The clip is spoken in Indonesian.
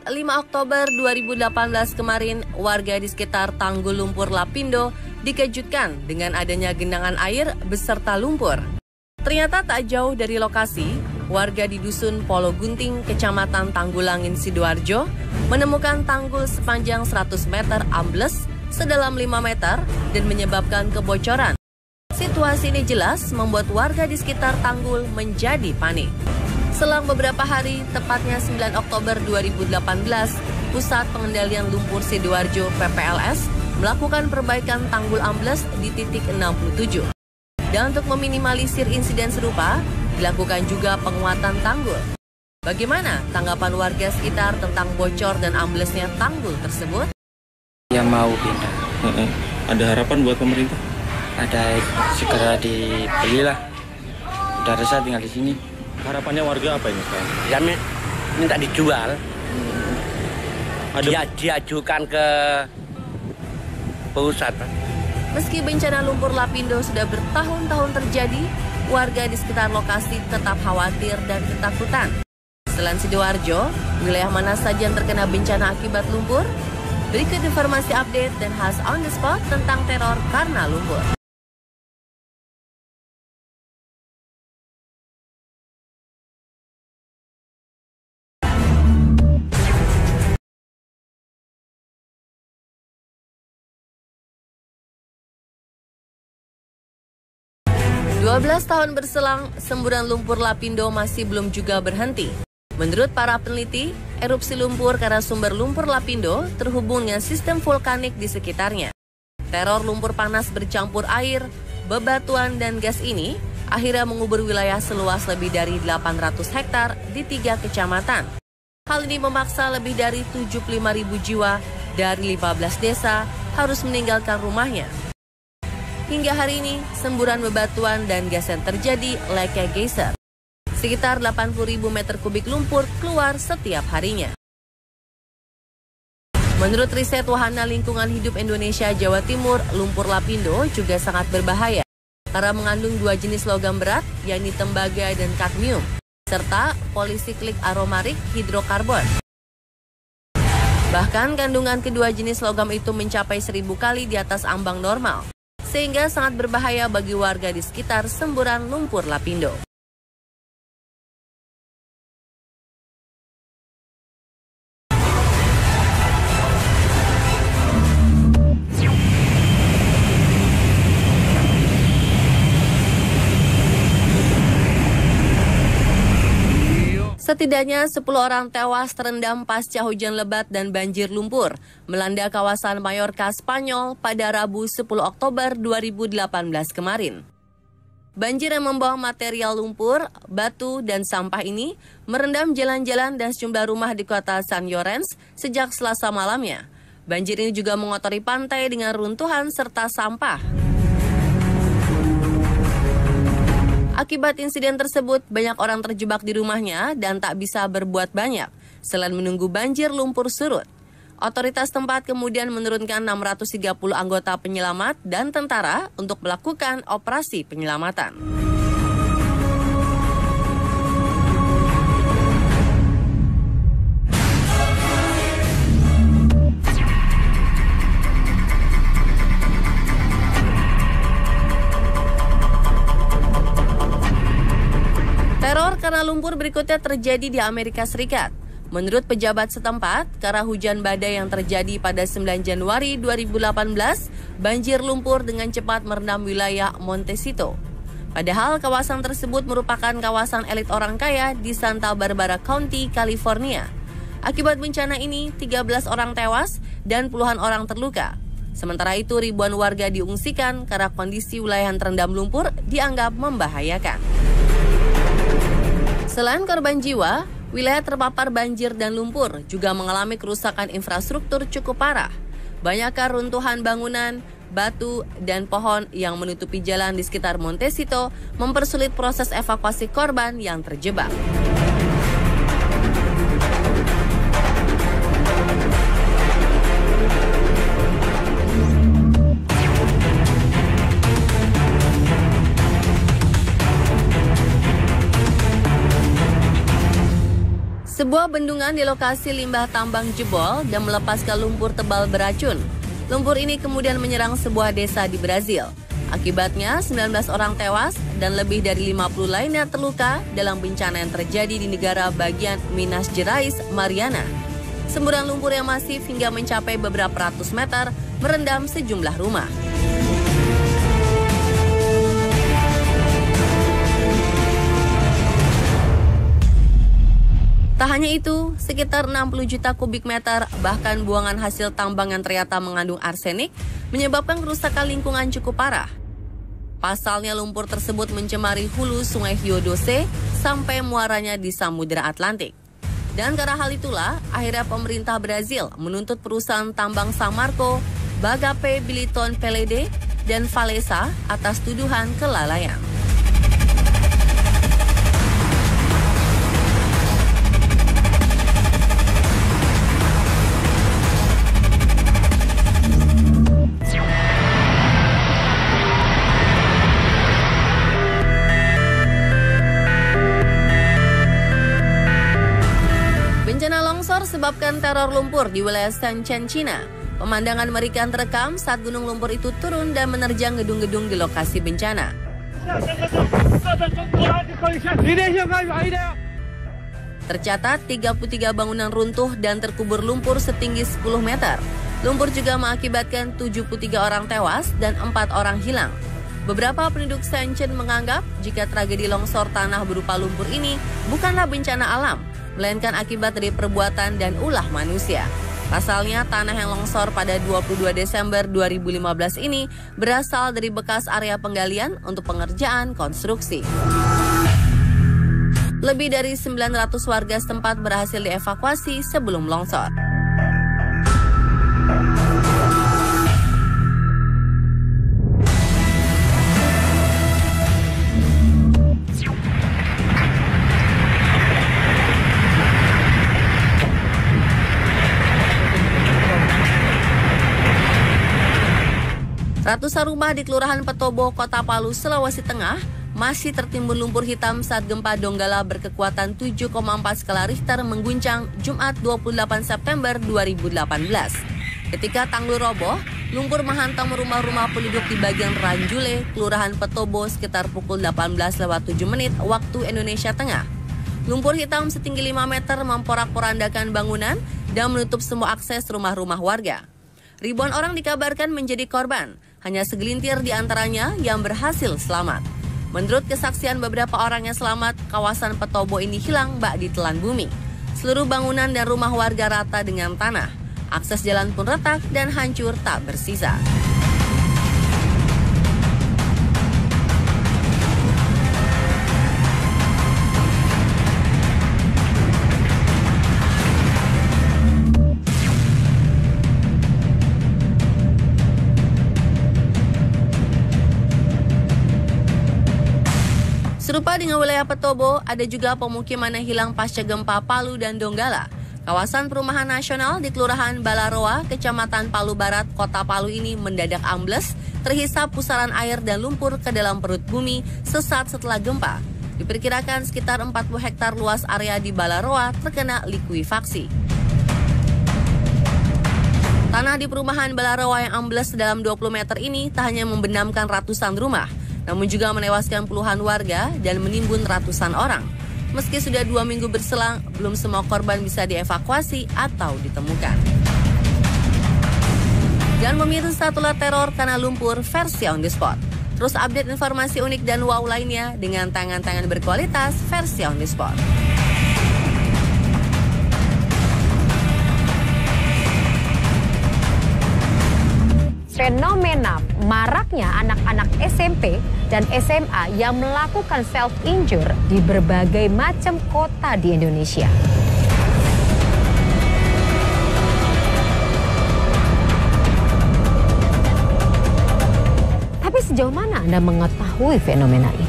5 Oktober 2018 kemarin, warga di sekitar Tanggul Lumpur Lapindo dikejutkan dengan adanya genangan air beserta lumpur. Ternyata tak jauh dari lokasi, warga di Dusun Polo Gunting, Kecamatan Tanggulangin, Sidoarjo, menemukan tanggul sepanjang 100 meter ambles sedalam 5 meter dan menyebabkan kebocoran. Situasi ini jelas membuat warga di sekitar tanggul menjadi panik. Selang beberapa hari, tepatnya 9 Oktober 2018, Pusat Pengendalian Lumpur Sidoarjo (PPLS) melakukan perbaikan tanggul ambles di titik 67. Dan untuk meminimalisir insiden serupa, dilakukan juga penguatan tanggul. Bagaimana tanggapan warga sekitar tentang bocor dan amblesnya tanggul tersebut? Ya mau pindah. Ada harapan buat pemerintah? Ada segera dibelilah. Udah resah tinggal di sini. Harapannya warga apa ini sekarang? Ya minta dijual. Diajukan ke pusat. Meski bencana lumpur Lapindo sudah bertahun-tahun terjadi, warga di sekitar lokasi tetap khawatir dan ketakutan. Selain Sidoarjo, wilayah mana saja yang terkena bencana akibat lumpur? Berikut informasi update dan khas on the spot tentang teror karena lumpur. Dua 12 tahun berselang, semburan lumpur Lapindo masih belum juga berhenti. Menurut para peneliti, erupsi lumpur karena sumber lumpur Lapindo terhubung dengan sistem vulkanik di sekitarnya. Teror lumpur panas bercampur air, bebatuan, dan gas ini akhirnya mengubur wilayah seluas lebih dari 800 hektar di 3 kecamatan. Hal ini memaksa lebih dari 75.000 jiwa dari 15 desa harus meninggalkan rumahnya. Hingga hari ini, semburan bebatuan dan gas yang terjadi layaknya geyser. Sekitar 80.000 meter kubik lumpur keluar setiap harinya. Menurut riset Wahana Lingkungan Hidup Indonesia Jawa Timur, lumpur Lapindo juga sangat berbahaya karena mengandung 2 jenis logam berat, yakni tembaga dan kadmium, serta polisiklik aromatik hidrokarbon. Bahkan kandungan kedua jenis logam itu mencapai 1000 kali di atas ambang normal, sehingga sangat berbahaya bagi warga di sekitar semburan lumpur Lapindo. Setidaknya 10 orang tewas terendam pasca hujan lebat dan banjir lumpur melanda kawasan Mallorca, Spanyol pada Rabu 10 Oktober 2018 kemarin. Banjir yang membawa material lumpur, batu, dan sampah ini merendam jalan-jalan dan sejumlah rumah di kota San Llorenç sejak Selasa malamnya. Banjir ini juga mengotori pantai dengan runtuhan serta sampah. Akibat insiden tersebut, banyak orang terjebak di rumahnya dan tak bisa berbuat banyak selain menunggu banjir lumpur surut. Otoritas tempat kemudian menurunkan 630 anggota penyelamat dan tentara untuk melakukan operasi penyelamatan. Teror karena lumpur berikutnya terjadi di Amerika Serikat. Menurut pejabat setempat, karena hujan badai yang terjadi pada 9 Januari 2018, banjir lumpur dengan cepat merendam wilayah Montecito. Padahal kawasan tersebut merupakan kawasan elit orang kaya di Santa Barbara County, California. Akibat bencana ini, 13 orang tewas dan puluhan orang terluka. Sementara itu, ribuan warga diungsikan karena kondisi wilayah yang terendam lumpur dianggap membahayakan. Selain korban jiwa, wilayah terpapar banjir dan lumpur juga mengalami kerusakan infrastruktur cukup parah. Banyakkah runtuhan bangunan, batu, dan pohon yang menutupi jalan di sekitar Montecito mempersulit proses evakuasi korban yang terjebak. Sebuah bendungan di lokasi limbah tambang jebol dan melepaskan lumpur tebal beracun. Lumpur ini kemudian menyerang sebuah desa di Brazil. Akibatnya 19 orang tewas dan lebih dari 50 lainnya terluka dalam bencana yang terjadi di negara bagian Minas Gerais, Mariana. Semburan lumpur yang masif hingga mencapai beberapa ratus meter merendam sejumlah rumah. Tak hanya itu, sekitar 60 juta kubik meter bahkan buangan hasil tambang yang ternyata mengandung arsenik menyebabkan kerusakan lingkungan cukup parah. Pasalnya lumpur tersebut mencemari hulu Sungai Rio Doce sampai muaranya di Samudra Atlantik. Dan karena hal itulah, akhirnya pemerintah Brazil menuntut perusahaan tambang Samarco, Bagape Billiton Pelede, dan Valesa atas tuduhan kelalaian. Bencana longsor sebabkan teror lumpur di wilayah Shenzhen, China. Pemandangan mengerikan terekam saat gunung lumpur itu turun dan menerjang gedung-gedung di lokasi bencana. Tercatat 33 bangunan runtuh dan terkubur lumpur setinggi 10 meter. Lumpur juga mengakibatkan 73 orang tewas dan 4 orang hilang. Beberapa penduduk Shenzhen menganggap jika tragedi longsor tanah berupa lumpur ini bukanlah bencana alam, melainkan akibat dari perbuatan dan ulah manusia. Pasalnya, tanah yang longsor pada 22 Desember 2015 ini berasal dari bekas area penggalian untuk pengerjaan konstruksi. Lebih dari 900 warga setempat berhasil dievakuasi sebelum longsor. Ratusan rumah di Kelurahan Petobo, Kota Palu, Sulawesi Tengah masih tertimbun lumpur hitam saat gempa Donggala berkekuatan 7,4 skala Richter mengguncang Jumat 28 September 2018. Ketika tanggul roboh, lumpur menghantam rumah-rumah penduduk di bagian Ranjule, Kelurahan Petobo sekitar pukul 18:07 waktu Indonesia Tengah. Lumpur hitam setinggi 5 meter memporak-porandakan bangunan dan menutup semua akses rumah-rumah warga. Ribuan orang dikabarkan menjadi korban. Hanya segelintir di antaranya yang berhasil selamat. Menurut kesaksian beberapa orang yang selamat, kawasan Petobo ini hilang bak ditelan bumi. Seluruh bangunan dan rumah warga rata dengan tanah. Akses jalan pun retak dan hancur tak bersisa. Serupa dengan wilayah Petobo, ada juga pemukiman yang hilang pasca gempa Palu dan Donggala. Kawasan perumahan nasional di Kelurahan Balaroa, Kecamatan Palu Barat, Kota Palu ini mendadak ambles, terhisap pusaran air dan lumpur ke dalam perut bumi sesaat setelah gempa. Diperkirakan sekitar 40 hektar luas area di Balaroa terkena likuifaksi. Tanah di perumahan Balaroa yang ambles dalam 20 meter ini tak hanya membenamkan ratusan rumah, namun juga menewaskan puluhan warga dan menimbun ratusan orang. Meski sudah 2 minggu berselang, belum semua korban bisa dievakuasi atau ditemukan. Dan pemirsa, tulah teror karena lumpur versi on the spot. Terus update informasi unik dan wow lainnya dengan tangan-tangan berkualitas versi on the spot. Fenomena maraknya anak-anak SMP dan SMA yang melakukan self-injure di berbagai macam kota di Indonesia. Tapi sejauh mana Anda mengetahui fenomena ini?